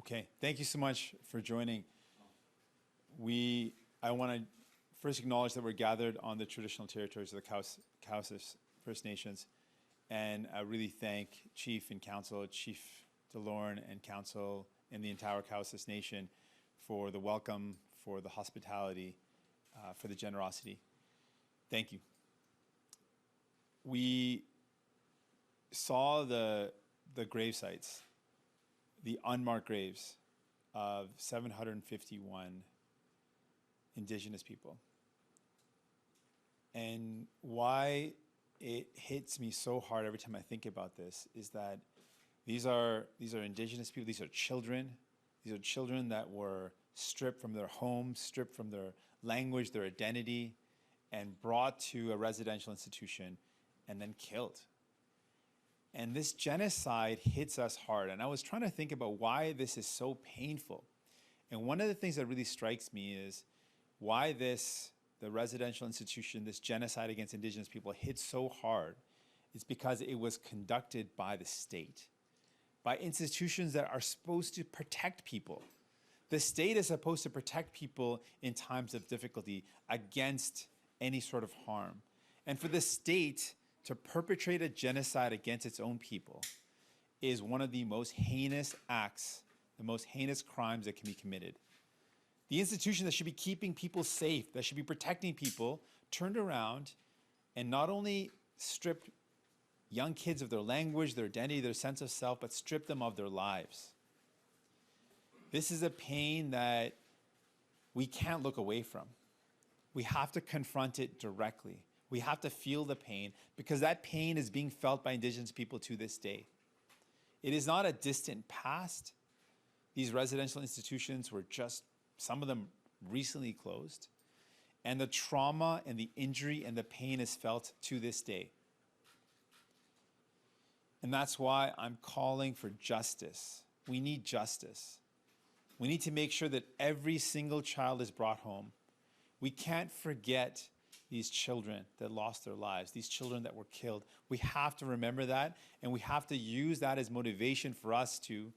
Okay, thank you so much for joining. I want to first acknowledge that we're gathered on the traditional territories of the Cowessess First Nations, and I really thank Chief and Council, Chief Delorme and Council and the entire Cowessess Nation for the welcome, for the hospitality, for the generosity. Thank you. We saw the grave sites, the unmarked graves of 751 Indigenous people. And why it hits me so hard every time I think about this is that these are Indigenous people, these are children that were stripped from their homes, stripped from their language, their identity, and brought to a residential institution and then killed. And this genocide hits us hard. And I was trying to think about why this is so painful. And one of the things that really strikes me is why the residential institution, this genocide against Indigenous people hits so hard. It's because it was conducted by the state, by institutions that are supposed to protect people. The state is supposed to protect people in times of difficulty against any sort of harm. And for the state to perpetrate a genocide against its own people is one of the most heinous acts, the most heinous crimes that can be committed. The institution that should be keeping people safe, that should be protecting people, turned around and not only stripped young kids of their language, their identity, their sense of self, but stripped them of their lives. This is a pain that we can't look away from. We have to confront it directly. We have to feel the pain because that pain is being felt by Indigenous people to this day. It is not a distant past. These residential institutions were just, some of them recently closed. And the trauma and the injury and the pain is felt to this day. And that's why I'm calling for justice. We need justice. We need to make sure that every single child is brought home. We can't forget these children that lost their lives, these children that were killed. We have to remember that, and we have to use that as motivation for us to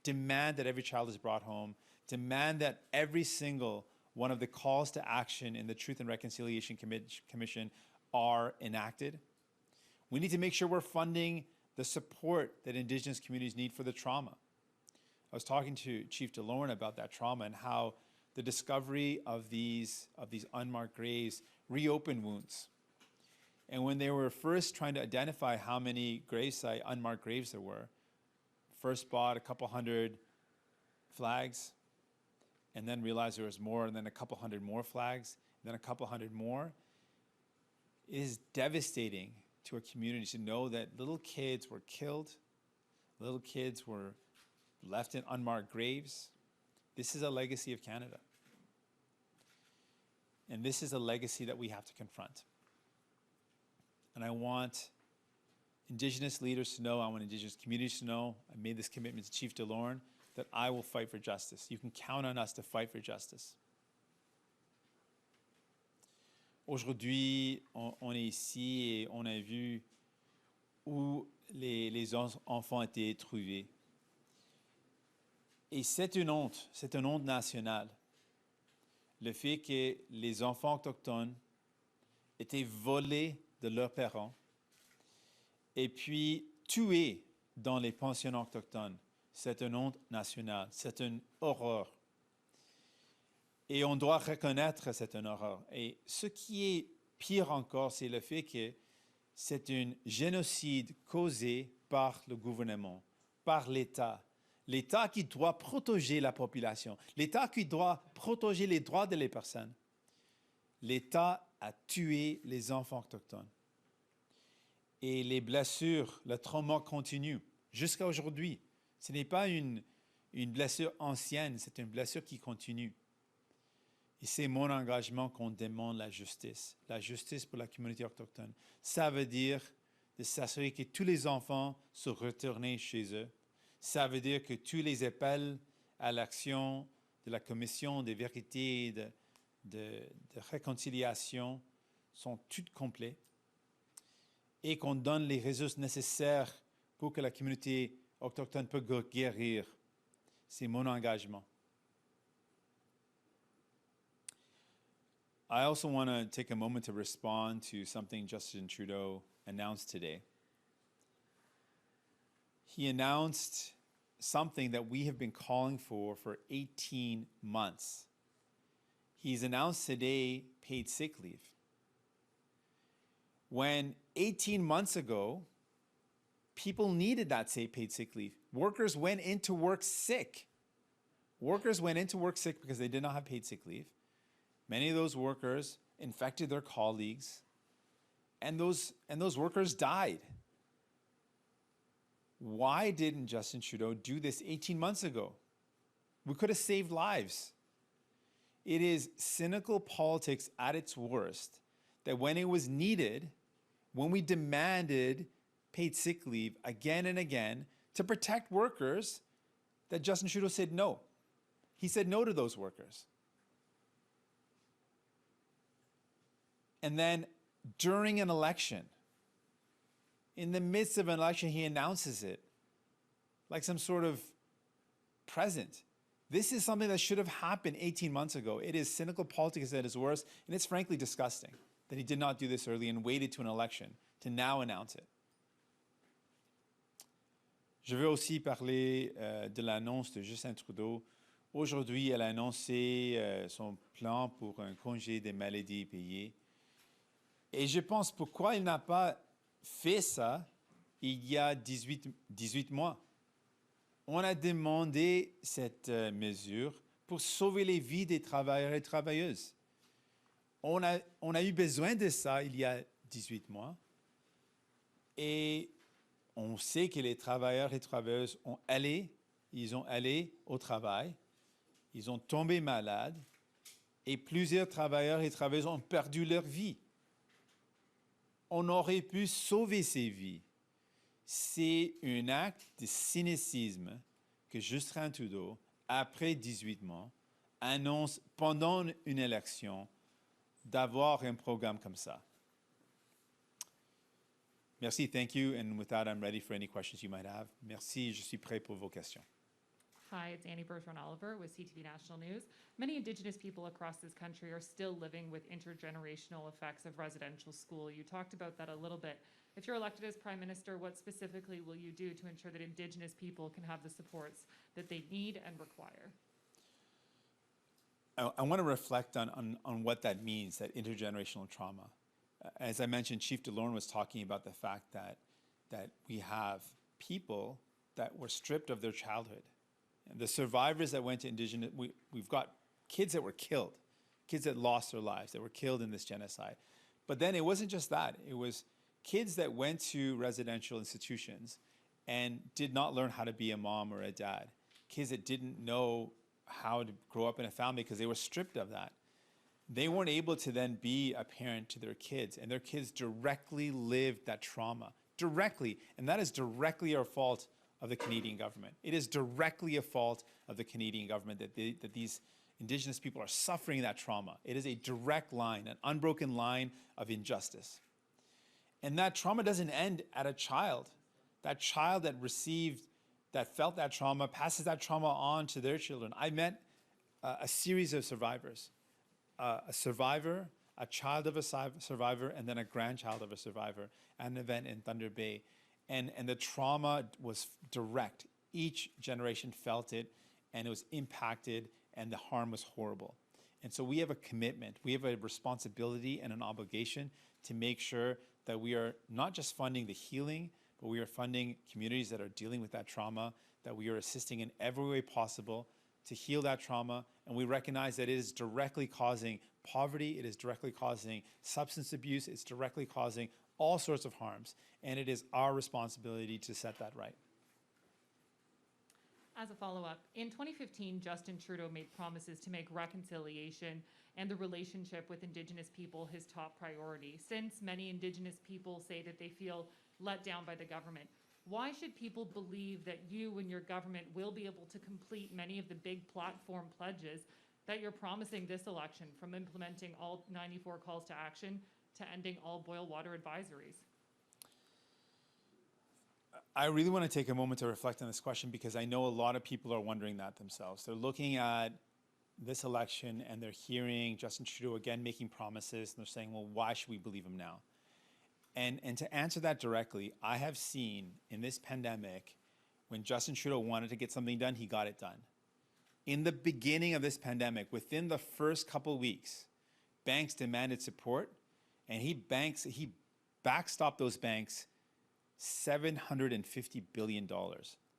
demand that every child is brought home, demand that every single one of the calls to action in the Truth and Reconciliation Commission are enacted. We need to make sure we're funding the support that Indigenous communities need for the trauma. I was talking to Chief Delorme about that trauma and how the discovery of these unmarked graves reopened wounds. And when they were first trying to identify how many gravesite unmarked graves there were, first bought a couple hundred flags, and then realized there was more, and then a couple hundred more flags, and then a couple hundred more. It is devastating to a community to know that little kids were killed, little kids were left in unmarked graves. This is a legacy of Canada. And this is a legacy that we have to confront. And I want Indigenous leaders to know, I want Indigenous communities to know, I made this commitment to Chief Delorme, that I will fight for justice. You can count on us to fight for justice. Aujourd'hui, on est ici et on a vu où les enfants étaient trouvés. Et c'est une honte nationale. Le fait que les enfants autochtones étaient volés de leurs parents et puis tués dans les pensionnats autochtones, c'est une honte nationale, c'est une horreur. Et on doit reconnaître cette horreur. Et ce qui est pire encore, c'est le fait que c'est un génocide causé par le gouvernement, par l'État. L'État qui doit protéger la population, l'État qui doit protéger les droits des personnes. L'État a tué les enfants autochtones. Et les blessures, le trauma continue jusqu'à aujourd'hui. Ce n'est pas une blessure ancienne, c'est une blessure qui continue. Et c'est mon engagement qu'on demande la justice pour la communauté autochtone. Ça veut dire de s'assurer que tous les enfants sont retournés chez eux. Ça veut dire que tous les appels à l'action de la Commission de vérité et de réconciliation sont tous complets et qu'on donne les ressources nécessaires pour que la communauté autochtone puisse guérir. C'est mon engagement. I also want to take a moment to respond to something Justin Trudeau announced today. He announced something that we have been calling for 18 months. He's announced today paid sick leave. When 18 months ago, people needed that paid sick leave. Workers went into work sick. Workers went into work sick because they did not have paid sick leave. Many of those workers infected their colleagues, and those workers died. Why didn't Justin Trudeau do this 18 months ago? We could have saved lives. It is cynical politics at its worst that when it was needed, when we demanded paid sick leave again and again to protect workers, that Justin Trudeau said no. He said no to those workers. And then during an election, in the midst of an election, he announces it like some sort of present. This is something that should have happened 18 months ago. It is cynical politics at its worst, and it's frankly disgusting that he did not do this early and waited to an election to now announce it. Je veux aussi parler de l'annonce de Justin Trudeau. Aujourd'hui, elle a annoncé son plan pour un congé des maladies payées. Et je pense pourquoi il n'a pas fait ça il y a 18 mois. On a demandé cette mesure pour sauver les vies des travailleurs et travailleuses. On a eu besoin de ça il y a 18 mois. Et on sait que les travailleurs et travailleuses ils ont allé au travail, ils ont tombé malades, et plusieurs travailleurs et travailleuses ont perdu leur vie. On aurait pu sauver ces vies. C'est un acte de cynicisme que Justin Trudeau, après 18 mois, annonce pendant une élection d'avoir un programme comme ça. Merci, thank you, and with that, I'm ready for any questions you might have. Merci, je suis prêt pour vos questions. Hi, it's Annie Bergeron-Oliver with CTV National News. Many Indigenous people across this country are still living with intergenerational effects of residential school. You talked about that a little bit. If you're elected as Prime Minister, what specifically will you do to ensure that Indigenous people can have the supports that they need and require? I want to reflect on what that means, that intergenerational trauma. As I mentioned, Chief Delorme was talking about the fact that we have people that were stripped of their childhood. And the survivors that went to Indigenous, we've got kids that were killed, kids that lost their lives, that were killed in this genocide. But then it wasn't just that. It was kids that went to residential institutions and did not learn how to be a mom or a dad. Kids that didn't know how to grow up in a family because they were stripped of that. They weren't able to then be a parent to their kids, and their kids directly lived that trauma, directly. And that is directly our fault of the Canadian government. It is directly a fault of the Canadian government that these Indigenous people are suffering that trauma. It is a direct line, an unbroken line of injustice. And that trauma doesn't end at a child. That child that felt that trauma passes that trauma on to their children. I met a series of survivors. A survivor, a child of a survivor, and then a grandchild of a survivor at an event in Thunder Bay. And the trauma was direct. Each generation felt it, and it was impacted, and the harm was horrible. And so we have a commitment, we have a responsibility and an obligation to make sure that we are not just funding the healing, but we are funding communities that are dealing with that trauma, that we are assisting in every way possible to heal that trauma. And we recognize that it is directly causing poverty, it is directly causing substance abuse, it's directly causing all sorts of harms. And it is our responsibility to set that right. As a follow-up, in 2015, Justin Trudeau made promises to make reconciliation and the relationship with Indigenous people his top priority. Since many Indigenous people say that they feel let down by the government, why should people believe that you and your government will be able to complete many of the big platform pledges that you're promising this election, from implementing all 94 calls to action to ending all boil water advisories? I really want to take a moment to reflect on this question because I know a lot of people are wondering that themselves. They're looking at this election and they're hearing Justin Trudeau again making promises and they're saying, well, why should we believe him now? And to answer that directly, I have seen in this pandemic, when Justin Trudeau wanted to get something done, he got it done. In the beginning of this pandemic, within the first couple of weeks, banks demanded support, and he backstopped those banks $750 billion.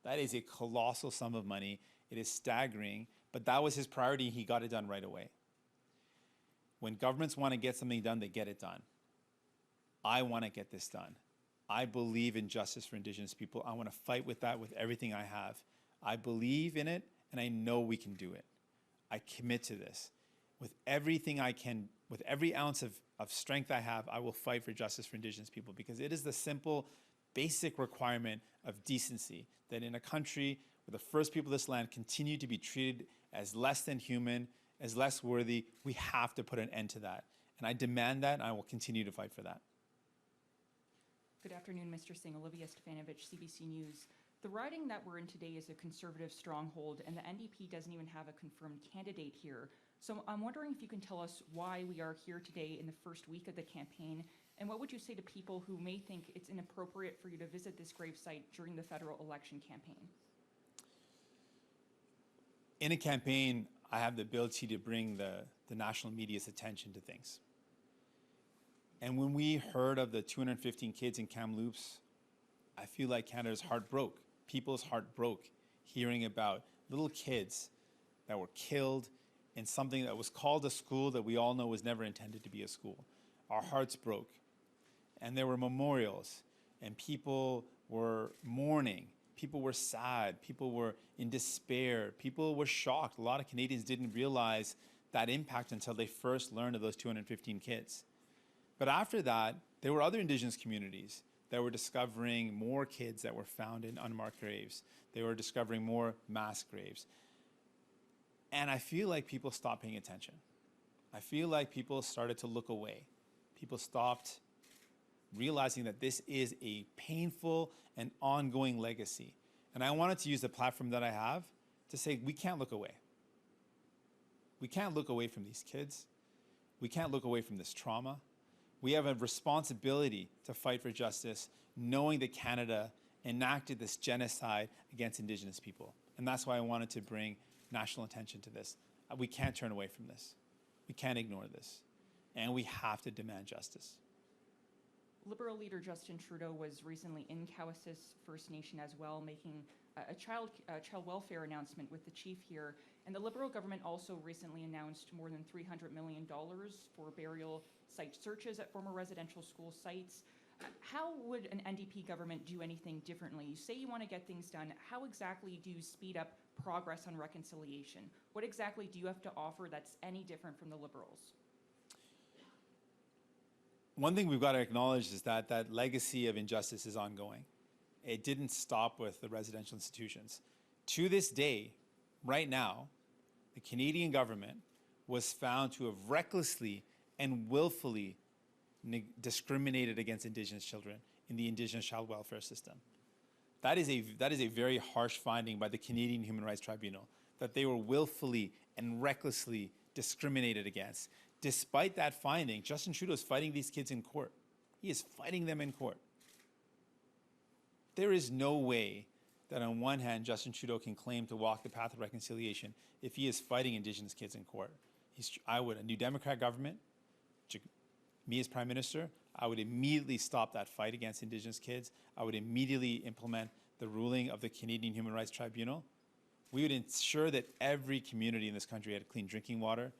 That is a colossal sum of money. It is staggering, but that was his priority, and he got it done right away. When governments want to get something done, they get it done. I want to get this done. I believe in justice for Indigenous people. I want to fight with that with everything I have. I believe in it, and I know we can do it. I commit to this. With everything I can, with every ounce of strength I have, I will fight for justice for Indigenous people because it is the simple, basic requirement of decency that in a country where the first people of this land continue to be treated as less than human, as less worthy, we have to put an end to that. And I demand that, and I will continue to fight for that. Good afternoon, Mr. Singh. Olivia Stefanovich, CBC News. The riding that we're in today is a conservative stronghold, and the NDP doesn't even have a confirmed candidate here. So I'm wondering if you can tell us why we are here today in the first week of the campaign, and what would you say to people who may think it's inappropriate for you to visit this gravesite during the federal election campaign? In a campaign, I have the ability to bring the national media's attention to things. And when we heard of the 215 kids in Kamloops, I feel like Canada's heart broke. People's heart broke hearing about little kids that were killed in something that was called a school that we all know was never intended to be a school. Our hearts broke. And there were memorials, and people were mourning. People were sad. People were in despair. People were shocked. A lot of Canadians didn't realize that impact until they first learned of those 215 kids. But after that, there were other Indigenous communities that were discovering more kids that were found in unmarked graves. They were discovering more mass graves. And I feel like people stopped paying attention. I feel like people started to look away. People stopped realizing that this is a painful and ongoing legacy. And I wanted to use the platform that I have to say we can't look away. We can't look away from these kids. We can't look away from this trauma. We have a responsibility to fight for justice, knowing that Canada enacted this genocide against Indigenous people. And that's why I wanted to bring national attention to this. We can't turn away from this. We can't ignore this. And we have to demand justice. Liberal leader Justin Trudeau was recently in Cowessess First Nation as well, making a child welfare announcement with the chief here. And the Liberal government also recently announced more than $300 million for burial site searches at former residential school sites. How would an NDP government do anything differently? You say you want to get things done. How exactly do you speed up progress on reconciliation? What exactly do you have to offer that's any different from the Liberals? One thing we've got to acknowledge is that that legacy of injustice is ongoing. It didn't stop with the residential institutions. To this day, right now, the Canadian government was found to have recklessly and willfully discriminated against Indigenous children in the Indigenous child welfare system. That is a very harsh finding by the Canadian Human Rights Tribunal, that they were willfully and recklessly discriminated against. Despite that finding, Justin Trudeau is fighting these kids in court. He is fighting them in court. There is no way that on one hand, Justin Trudeau can claim to walk the path of reconciliation if he is fighting Indigenous kids in court. A New Democrat government, me as Prime Minister, I would immediately stop that fight against Indigenous kids. I would immediately implement the ruling of the Canadian Human Rights Tribunal. We would ensure that every community in this country had clean drinking water.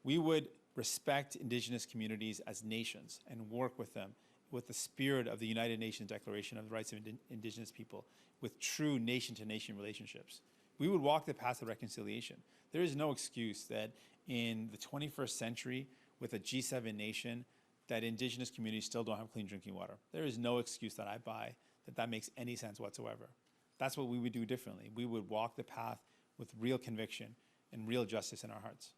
We would respect Indigenous communities as nations and work with them with the spirit of the United Nations Declaration of the Rights of Indigenous People, with true nation-to-nation relationships. We would walk the path of reconciliation. There is no excuse that in the 21st century, with a G7 nation, that Indigenous communities still don't have clean drinking water. There is no excuse that I buy that makes any sense whatsoever. That's what we would do differently. We would walk the path with real conviction and real justice in our hearts.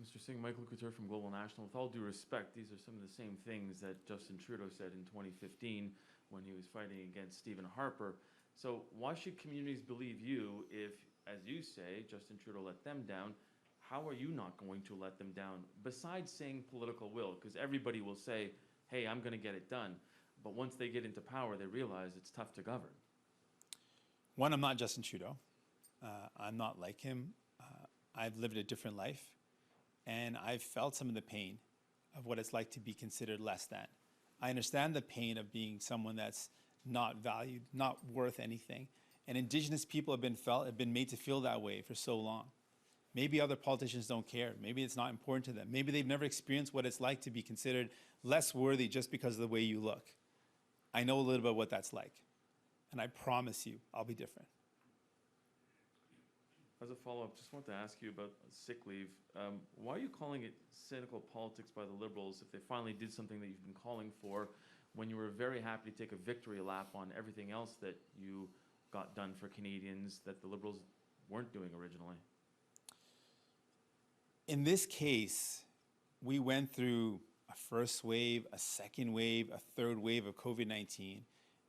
Mr. Singh, Michael Couture from Global National. With all due respect, these are some of the same things that Justin Trudeau said in 2015 when he was fighting against Stephen Harper. So why should communities believe you if, as you say, Justin Trudeau let them down? How are you not going to let them down, besides saying political will? Because everybody will say, hey, I'm going to get it done. But once they get into power, they realize it's tough to govern. One, I'm not Justin Trudeau. I'm not like him. I've lived a different life. And I've felt some of the pain of what it's like to be considered less than. I understand the pain of being someone that's not valued, not worth anything. And Indigenous people have been made to feel that way for so long. Maybe other politicians don't care. Maybe it's not important to them. Maybe they've never experienced what it's like to be considered less worthy just because of the way you look. I know a little bit what that's like. And I promise you, I'll be different. As a follow-up, just want to ask you about sick leave. Why are you calling it cynical politics by the Liberals if they finally did something that you've been calling for when you were very happy to take a victory lap on everything else that you got done for Canadians that the Liberals weren't doing originally? In this case, we went through a first wave, a second wave, a third wave of COVID-19,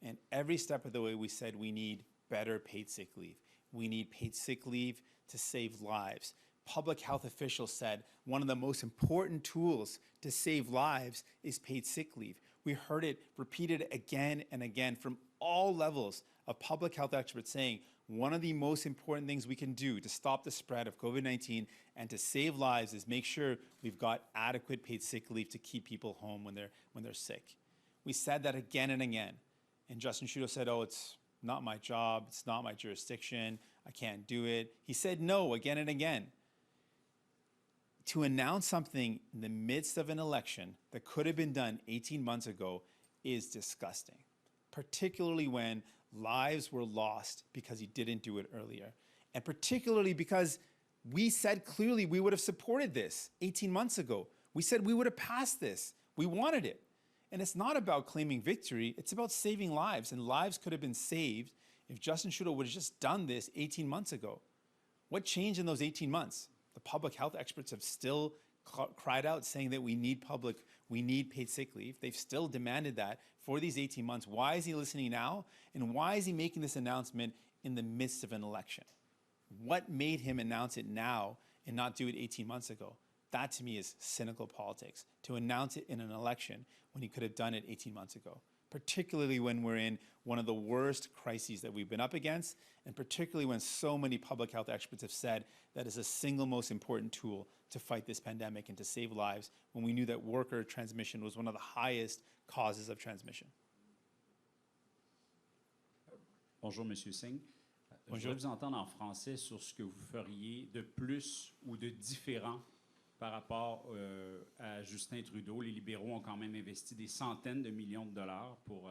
and every step of the way we said we need better paid sick leave. We need paid sick leave to save lives. Public health officials said one of the most important tools to save lives is paid sick leave. We heard it repeated again and again from all levels of public health experts saying one of the most important things we can do to stop the spread of COVID-19 and to save lives is make sure we've got adequate paid sick leave to keep people home when they're sick. We said that again and again. And Justin Trudeau said, oh, it's not my job, it's not my jurisdiction, I can't do it. He said no again and again. To announce something in the midst of an election that could have been done 18 months ago is disgusting, particularly when lives were lost because he didn't do it earlier. And particularly because we said clearly we would have supported this 18 months ago. We said we would have passed this. We wanted it. And it's not about claiming victory, it's about saving lives. And lives could have been saved if Justin Trudeau would have just done this 18 months ago. What changed in those 18 months? The public health experts have still cried out saying that we need paid sick leave. They've still demanded that for these 18 months. Why is he listening now? And why is he making this announcement in the midst of an election? What made him announce it now and not do it 18 months ago? That to me is cynical politics, to announce it in an election when he could have done it 18 months ago, particularly when we're in one of the worst crises that we've been up against, and particularly when so many public health experts have said that is the single most important tool to fight this pandemic and to save lives, when we knew that worker transmission was one of the highest causes of transmission. Bonjour, Monsieur Singh. Bonjour. Je voudrais vous entendre en français sur ce que vous feriez de plus ou de différent par rapport à Justin Trudeau. Les libéraux ont quand même investi des centaines de millions de dollars pour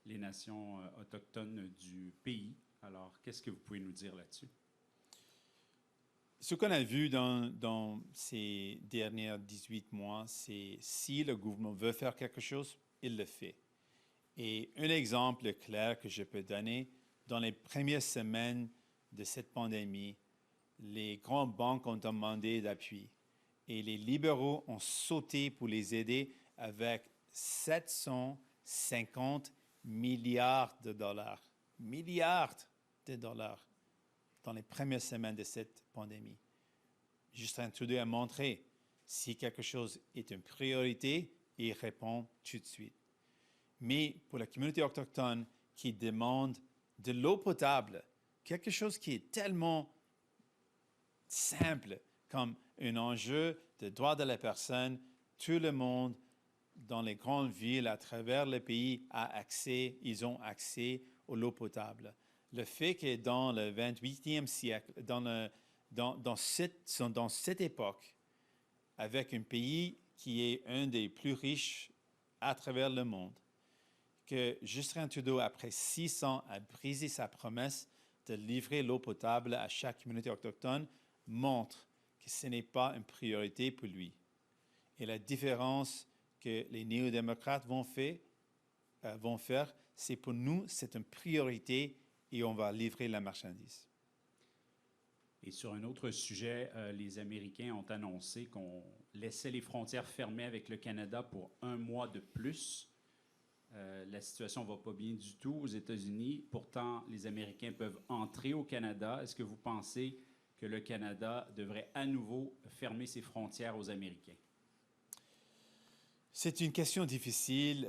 les nations autochtones du pays. Alors, qu'est-ce que vous pouvez nous dire là-dessus? Ce qu'on a vu dans ces derniers 18 mois, c'est si le gouvernement veut faire quelque chose, il le fait. Et un exemple clair que je peux donner, dans les premières semaines de cette pandémie, les grandes banques ont demandé d'appui. Et les libéraux ont sauté pour les aider avec 750 milliards de dollars. Milliards de dollars dans les premières semaines de cette pandémie. Justin Trudeau a montré si quelque chose est une priorité, il répond tout de suite. Mais pour la communauté autochtone qui demande de l'eau potable, quelque chose qui est tellement simple comme un enjeu de droit de la personne, tout le monde dans les grandes villes à travers le pays ils ont accès à l'eau potable. Le fait que dans le 28e siècle, dans cette époque, avec un pays qui est un des plus riches à travers le monde, que Justin Trudeau, après 6 ans, a brisé sa promesse de livrer l'eau potable à chaque communauté autochtone, montre que ce n'est pas une priorité pour lui. Et la différence que les néo-démocrates vont faire, c'est pour nous, c'est une priorité et on va livrer la marchandise. Et sur un autre sujet, les Américains ont annoncé qu'on laissait les frontières fermées avec le Canada pour 1 mois de plus. La situation ne va pas bien du tout aux États-Unis. Pourtant, les Américains peuvent entrer au Canada. Est-ce que vous pensez que le Canada devrait à nouveau fermer ses frontières aux Américains? C'est une question difficile.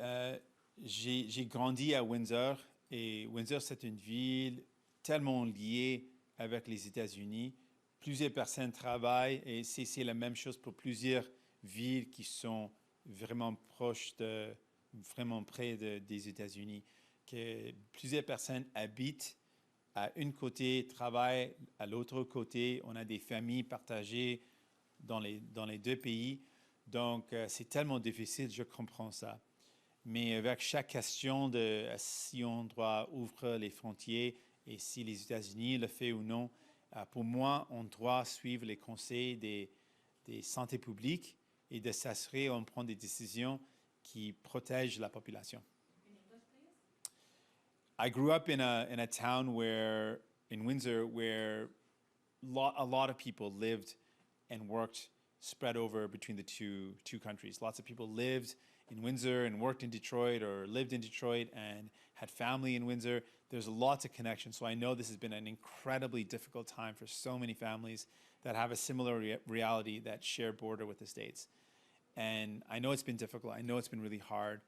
J'ai grandi à Windsor et Windsor, c'est une ville tellement liée avec les États-Unis. Plusieurs personnes travaillent et c'est la même chose pour plusieurs villes qui sont vraiment proches vraiment près des États-Unis. Que plusieurs personnes habitent à un côté, travaillent à l'autre côté. On a des familles partagées dans les deux pays. Donc, c'est tellement difficile, je comprends ça. Mais avec chaque question de si on doit ouvrir les frontières et si les États-Unis le font ou non, pour moi, on doit suivre les conseils des santé publique et de s'assurer qu'on prend des décisions qui protègent la population. I grew up in a town in Windsor, where a lot of people lived and worked spread over between the two countries. Lots of people lived in Windsor and worked in Detroit, or lived in Detroit and had family in Windsor. There's lots of connections. So I know this has been an incredibly difficult time for so many families that have a similar reality, that share border with the States. And I know it's been difficult. I know it's been really hard.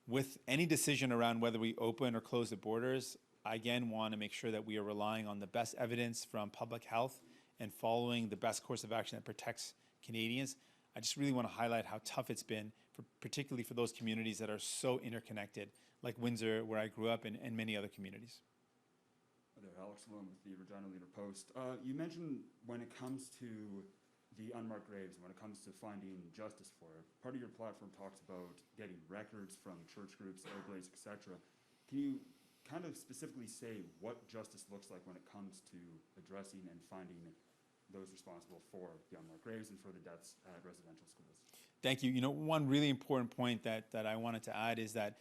With any decision around whether we open or close the borders, I again want to make sure that we are relying on the best evidence from public health and following the best course of action that protects Canadians. I just really want to highlight how tough it's been, particularly for those communities that are so interconnected, like Windsor, where I grew up, and many other communities. Hi there, Alex Malone with the Regina Leader Post. You mentioned when it comes to the unmarked graves, when it comes to finding justice for it, part of your platform talks about getting records from church groups, Airblades, etc. Can you kind of specifically say what justice looks like when it comes to addressing and finding those responsible for the unmarked graves and for the deaths at residential schools? Thank you. You know, one really important point that I wanted to add is that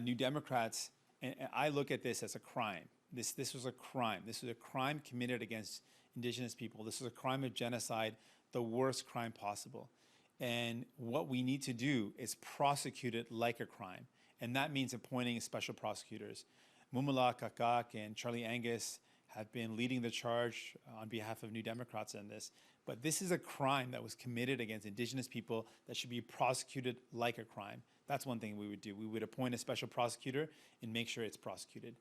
New Democrats, and I look at this as a crime. This was a crime. This was a crime committed against Indigenous people. This was a crime of genocide, the worst crime possible. And what we need to do is prosecute it like a crime. And that means appointing special prosecutors. Mumala Kakak and Charlie Angus have been leading the charge on behalf of New Democrats on this. But this is a crime that was committed against Indigenous people that should be prosecuted like a crime. That's one thing we would do. We would appoint a special prosecutor and make sure it's prosecuted.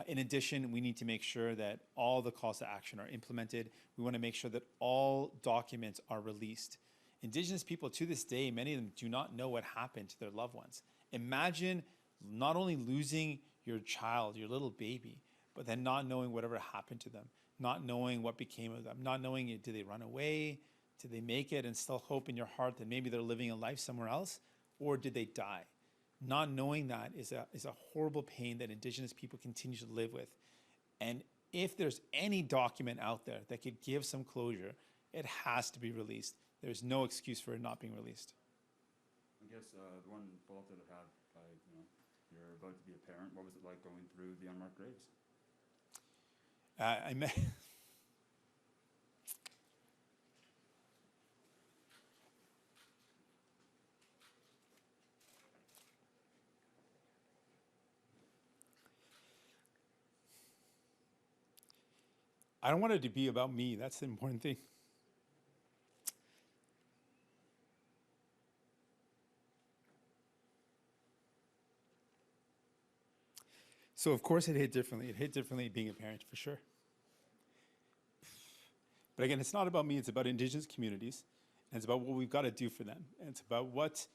In addition, we need to make sure that all the calls to action are implemented. We want to make sure that all documents are released. Indigenous people, to this day, many of them do not know what happened to their loved ones. Imagine not only losing your child, your little baby, but then not knowing whatever happened to them, not knowing what became of them, not knowing, did they run away, did they make it, and still hope in your heart that maybe they're living a life somewhere else, or did they die? Not knowing that is a horrible pain that Indigenous people continue to live with. And if there's any document out there that could give some closure, it has to be released. There's no excuse for it not being released. I guess the one follow-up that I have, you're about to be a parent. What was it like going through the unmarked graves? I met I don't want it to be about me. That's the important thing. So of course it hit differently. It hit differently being a parent, for sure. But again, it's not about me. It's about Indigenous communities. And it's about what we've got to do for them. And it's about what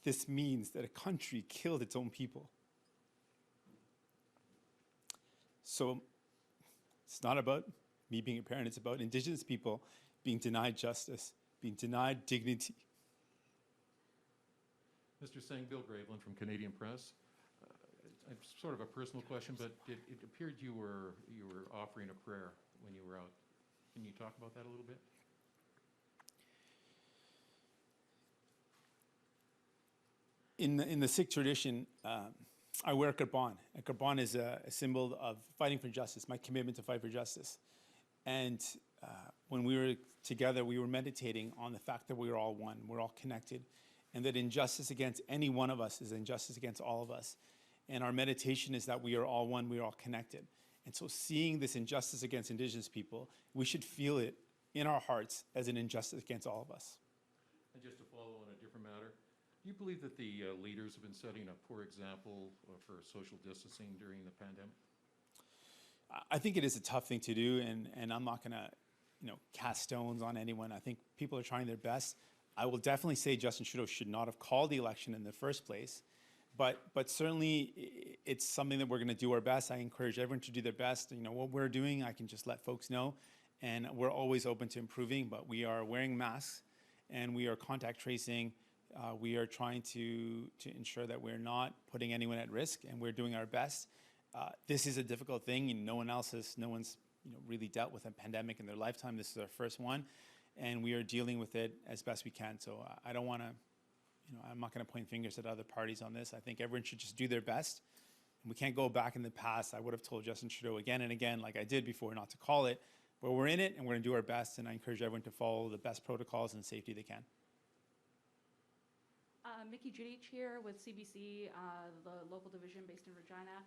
this means that a country killed its own people. So it's not about me being a parent. It's about Indigenous people being denied justice, being denied dignity. Mr. Singh, Bill Graveland from Canadian Press. It's sort of a personal question, but it appeared you were offering a prayer when you were out. Can you talk about that a little bit? In the Sikh tradition, I wear a kirpan. A kirpan is a symbol of fighting for justice, my commitment to fight for justice. And when we were together, we were meditating on the fact that we are all one, we're all connected, and that injustice against any one of us is injustice against all of us. And our meditation is that we are all one, we are all connected. And so seeing this injustice against Indigenous people, we should feel it in our hearts as an injustice against all of us. And just to follow on a different matter, do you believe that the leaders have been setting a poor example for social distancing during the pandemic? I think it is a tough thing to do, and I'm not gonna, cast stones on anyone. I think people are trying their best. I will definitely say Justin Trudeau should not have called the election in the first place, but certainly it's something that we're gonna do our best. I encourage everyone to do their best. What we're doing, I can just let folks know, and we're always open to improving, but we are wearing masks, and we are contact tracing. We are trying to ensure that we're not putting anyone at risk, and we're doing our best. This is a difficult thing. No one's really dealt with a pandemic in their lifetime. This is our first one, and we are dealing with it as best we can. So I don't want to, I'm not going to point fingers at other parties on this. I think everyone should just do their best. And we can't go back in the past. I would have told Justin Trudeau again and again, like I did before, not to call it, but we're in it, and we're going to do our best. And I encourage everyone to follow the best protocols and safety they can. Mickey Judich here with CBC, the local division based in Regina.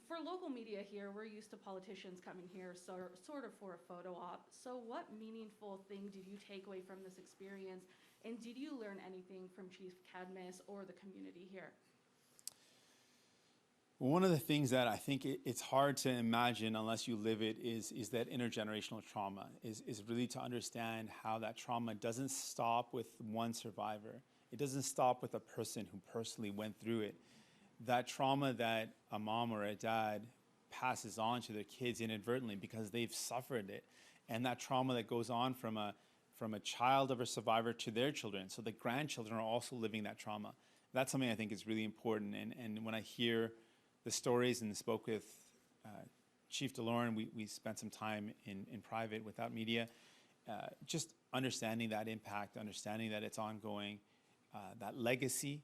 For local media here, we're used to politicians coming here sort of for a photo op. So what meaningful thing did you take away from this experience? And did you learn anything from Chief Cadmus or the community here? One of the things that I think it's hard to imagine unless you live it is that intergenerational trauma, is really to understand how that trauma doesn't stop with one survivor. It doesn't stop with a person who personally went through it. That trauma that a mom or a dad passes on to their kids inadvertently because they've suffered it, and that trauma that goes on from a child of a survivor to their children, so the grandchildren are also living that trauma. That's something I think is really important. And when I hear the stories and spoke with Chief Delorme, we spent some time in private without media, just understanding that impact, understanding that it's ongoing, that legacy,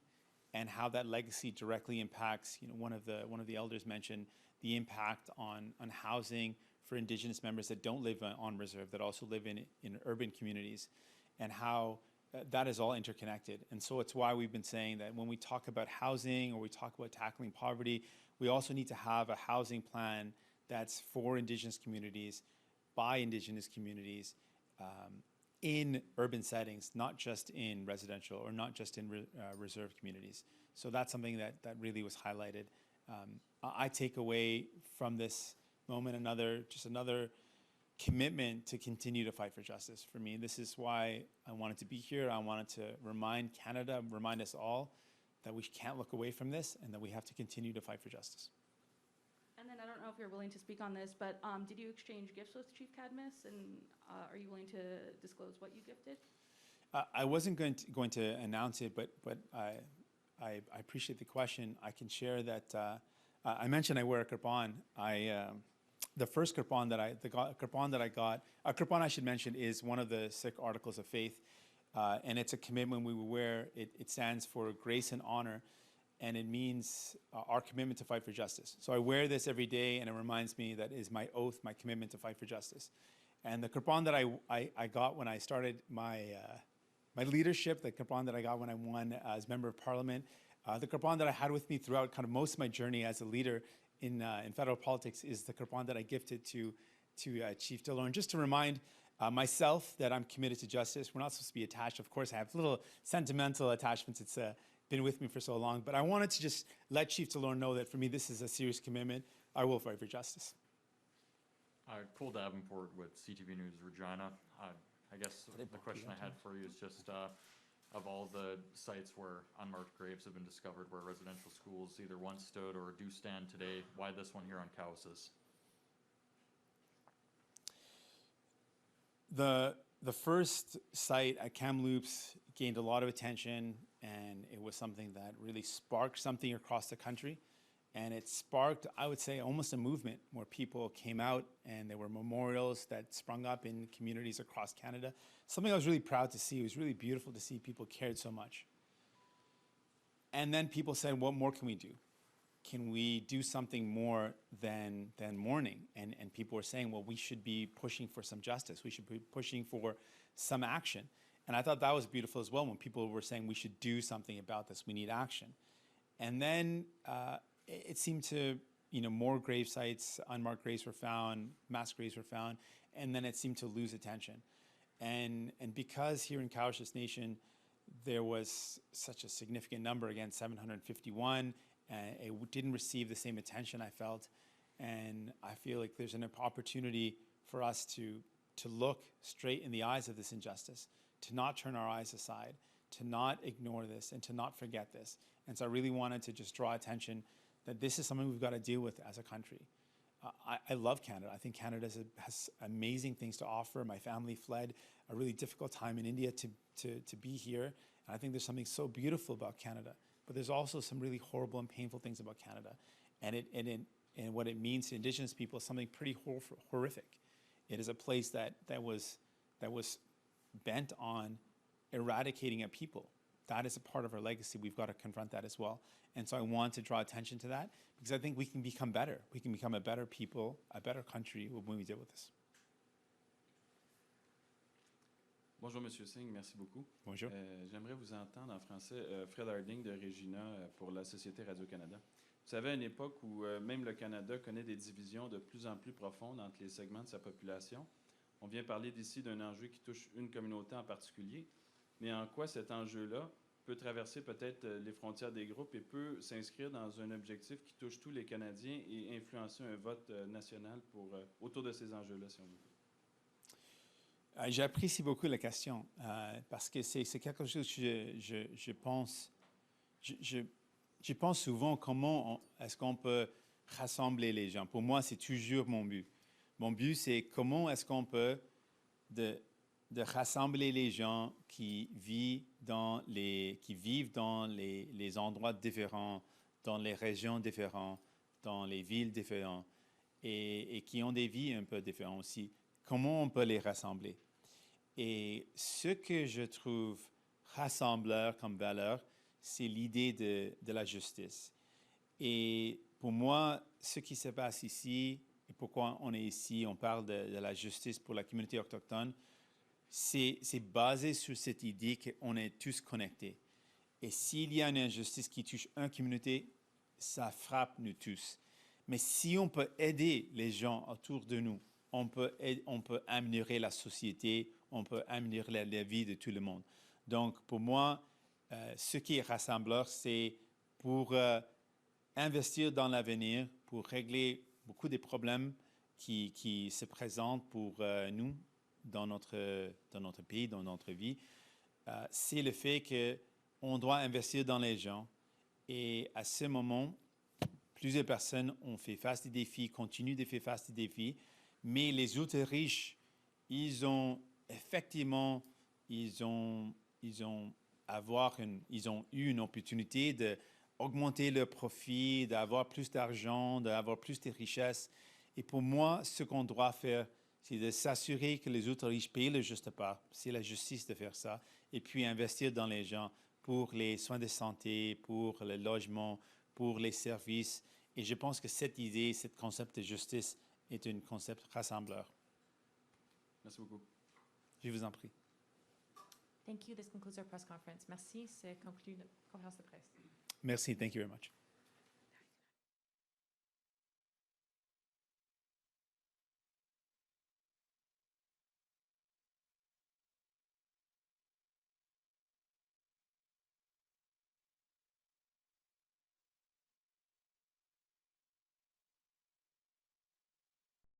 and how that legacy directly impacts, one of the elders mentioned the impact on housing for Indigenous members that don't live on reserve, that also live in urban communities, and how that is all interconnected. And so it's why we've been saying that when we talk about housing or we talk about tackling poverty, we also need to have a housing plan that's for Indigenous communities, by Indigenous communities, in urban settings, not just in residential or not just in reserved communities. So that's something that really was highlighted. I take away from this moment another commitment to continue to fight for justice. For me, this is why I wanted to be here. I wanted to remind Canada, remind us all that we can't look away from this and that we have to continue to fight for justice. And then I don't know if you're willing to speak on this, but did you exchange gifts with Chief Cadmus, and are you willing to disclose what you gifted? I wasn't going to announce it, but I appreciate the question. I can share that I mentioned I wear a kirpan. The first kirpan that I got, a kirpan I should mention is one of the Sikh articles of faith, and it's a commitment we will wear. It stands for grace and honor, and it means our commitment to fight for justice. So I wear this every day, and it reminds me that is my oath, my commitment to fight for justice. And the kirpan that I got when I started my leadership, the kirpan that I got when I won as Member of Parliament, the kirpan that I had with me throughout kind of most of my journey as a leader in federal politics is the kirpan that I gifted to Chief Delorme, just to remind myself that I'm committed to justice. We're not supposed to be attached. Of course, I have little sentimental attachments. It's been with me for so long, but I wanted to just let Chief Delorme know that for me, this is a serious commitment. I will fight for justice. Cole Davenport with CTV News Regina. I guess the question I had for you is just of all the sites where unmarked graves have been discovered, where residential schools either once stood or do stand today, why this one here on Cowessess? The first site at Kamloops gained a lot of attention, and it was something that really sparked something across the country. And it sparked, I would say, almost a movement where people came out, and there were memorials that sprung up in communities across Canada. Something I was really proud to see. It was really beautiful to see people cared so much. And then people said, what more can we do? can we do something more than mourning? And people were saying, well, we should be pushing for some justice. We should be pushing for some action. And I thought that was beautiful as well when people were saying we should do something about this. We need action. And then it seemed to, more grave sites, unmarked graves were found, mass graves were found, and then it seemed to lose attention. And because here in Cowessess Nation, there was such a significant number, again, 751, it didn't receive the same attention I felt. And I feel like there's an opportunity for us to look straight in the eyes of this injustice, to not turn our eyes aside, to not ignore this, and to not forget this. And so I really wanted to just draw attention that this is something we've got to deal with as a country. I love Canada. I think Canada has amazing things to offer. My family fled a really difficult time in India to be here. And I think there's something so beautiful about Canada. But there's also some really horrible and painful things about Canada. And what it means to Indigenous people is something pretty horrific. It is a place that was bent on eradicating a people. That is a part of our legacy. We've got to confront that as well. And so I want to draw attention to that because I think we can become better. We can become a better people, a better country when we deal with this. Bonjour, Monsieur Singh, merci beaucoup. Bonjour. J'aimerais vous entendre en français, Fred Harding de Regina pour la Société Radio-Canada. Vous savez, à une époque où même le Canada connaît des divisions de plus en plus profondes entre les segments de sa population, on vient parler d'ici d'un enjeu qui touche une communauté en particulier, mais en quoi cet enjeu-là peut traverser peut-être les frontières des groupes et peut s'inscrire dans un objectif qui touche tous les Canadiens et influencer un vote national autour de ces enjeux-là, si on veut. J'apprécie beaucoup la question parce que c'est quelque chose que je pense. Je pense souvent comment est-ce qu'on peut rassembler les gens. Pour moi, c'est toujours mon but. Mon but, c'est comment est-ce qu'on peut de rassembler les gens qui vivent dans les endroits différents, dans les régions différentes, dans les villes différentes et qui ont des vies un peu différentes aussi. Comment on peut les rassembler? Et ce que je trouve rassembleur comme valeur, c'est l'idée de la justice. Et pour moi, ce qui se passe ici, et pourquoi on est ici, on parle de la justice pour la communauté autochtone, c'est basé sur cette idée qu'on est tous connectés. Et s'il y a une injustice qui touche une communauté, ça frappe nous tous. Mais si on peut aider les gens autour de nous, on peut améliorer la société, on peut améliorer la vie de tout le monde. Donc, pour moi, ce qui est rassembleur, c'est pour investir dans l'avenir, pour régler beaucoup des problèmes qui se présentent pour nous dans notre pays, dans notre vie. C'est le fait qu'on doit investir dans les gens. Et à ce moment, plusieurs personnes ont fait face des défis, continuent de faire face des défis, mais les autres riches, ils ont eu une opportunité d'augmenter leur profit, d'avoir plus d'argent, d'avoir plus de richesses. Et pour moi, ce qu'on doit faire, c'est de s'assurer que les autres riches payent le juste part. C'est la justice de faire ça. Et puis investir dans les gens pour les soins de santé, pour le logement, pour les services. Et je pense que cette idée, ce concept de justice est un concept rassembleur. Merci beaucoup. Je vous en prie. Thank you. This concludes our press conference. Merci. C'est conclu la conférence de presse. Merci. Thank you very much.